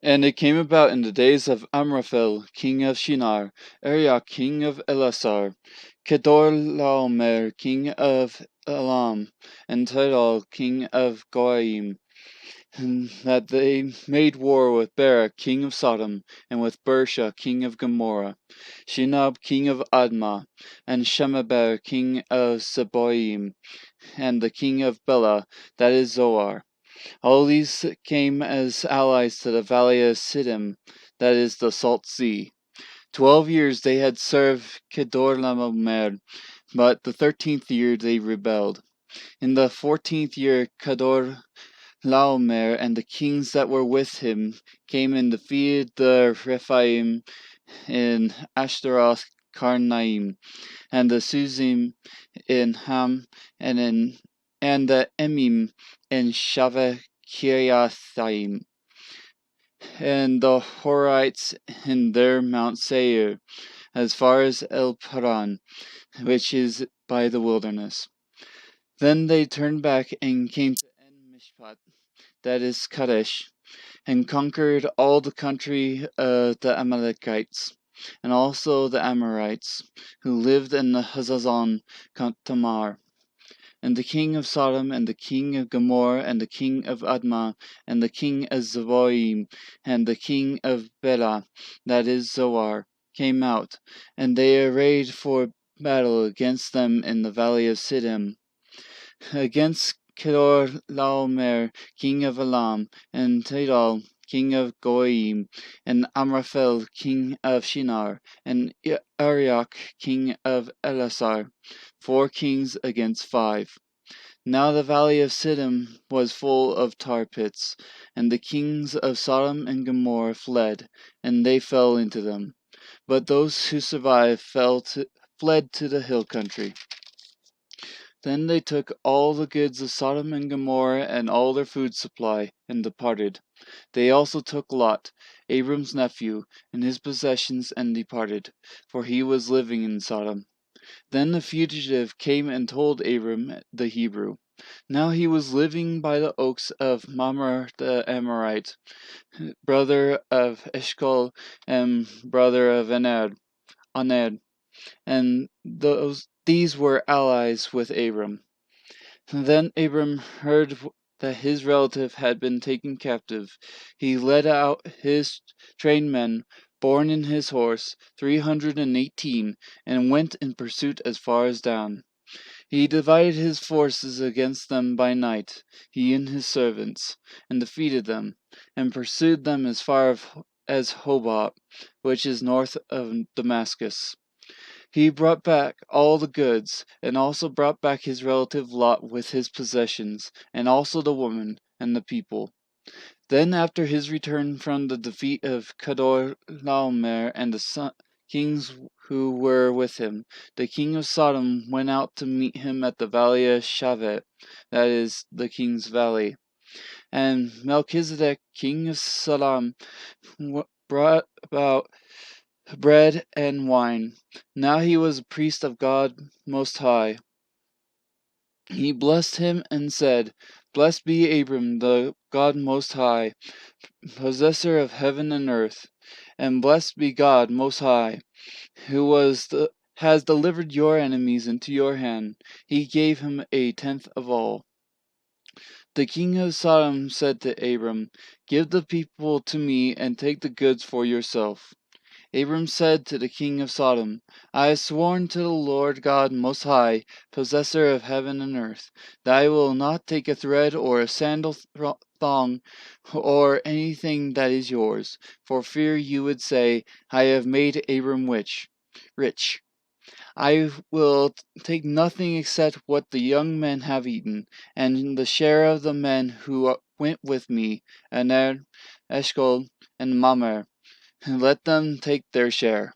And it came about in the days of Amraphel, king of Shinar, Arioch, king of Elasar, Kedorlaomer, king of Elam, and Tidal, king of Goyim, and that they made war with Bera, king of Sodom, and with Bersha, king of Gomorrah, Shinab, king of Admah, and Shemeber, king of Zeboim, and the king of Bela, that is Zoar. All these came as allies to the valley of Siddim, that is the Salt Sea. 12 years they had served Kedorlaomer, but the 13th year they rebelled. In the 14th year Kedorlaomer and the kings that were with him came and defeated the Rephaim in Ashtaroth Karnaim, and the Suzim in Ham, and the Emim in Shaveh Kiriathaim, and the Horites in their Mount Seir, as far as El Paran, which is by the wilderness. Then they turned back and came to En Mishpat, that is Kadesh, and conquered all the country of the Amalekites, and also the Amorites, who lived in the Hazazon Tamar. And the king of Sodom, and the king of Gomorrah, and the king of Admah, and the king of Zeboim, and the king of Bela, that is Zoar, came out, and they arrayed for battle against them in the valley of Siddim, against Kedorlaomer, king of Elam, and Tidal, king of Goyim, and Amraphel, king of Shinar, and Arioch, king of Elasar, 4 kings against 5. Now the valley of Siddim was full of tar pits, and the kings of Sodom and Gomorrah fled, and they fell into them. But those who survived fled to the hill country. Then they took all the goods of Sodom and Gomorrah and all their food supply, and departed. They also took Lot, Abram's nephew, and his possessions, and departed, for he was living in Sodom. Then the fugitive came and told Abram the Hebrew. Now he was living by the oaks of Mamre the Amorite, brother of Eshcol and brother of Aned, and these were allies with Abram. Then Abram heard that his relative had been taken captive. He led out his trained men, borne in his horse, 318, and went in pursuit as far as Dan. He divided his forces against them by night, he and his servants, and defeated them, and pursued them as far as Hobah, which is north of Damascus. He brought back all the goods, and also brought back his relative Lot with his possessions, and also the woman and the people. Then after his return from the defeat of Kedorlaomer and the kings who were with him, the king of Sodom went out to meet him at the valley of Shaveh, that is, the king's valley. And Melchizedek, king of Salem, brought about bread and wine. Now he was a priest of God Most High. He blessed him and said, Blessed be Abram, the God Most High, possessor of heaven and earth, and blessed be God Most High, who has delivered your enemies into your hand. He gave him 1/10 of all. The king of Sodom said to Abram, Give the people to me and take the goods for yourself. Abram said to the king of Sodom, I have sworn to the Lord God Most High, possessor of heaven and earth, that I will not take a thread or a sandal thong or anything that is yours, for fear you would say, I have made Abram rich. I will take nothing except what the young men have eaten, and the share of the men who went with me, Aner, Eshcol, and Mamre. Let them take their share.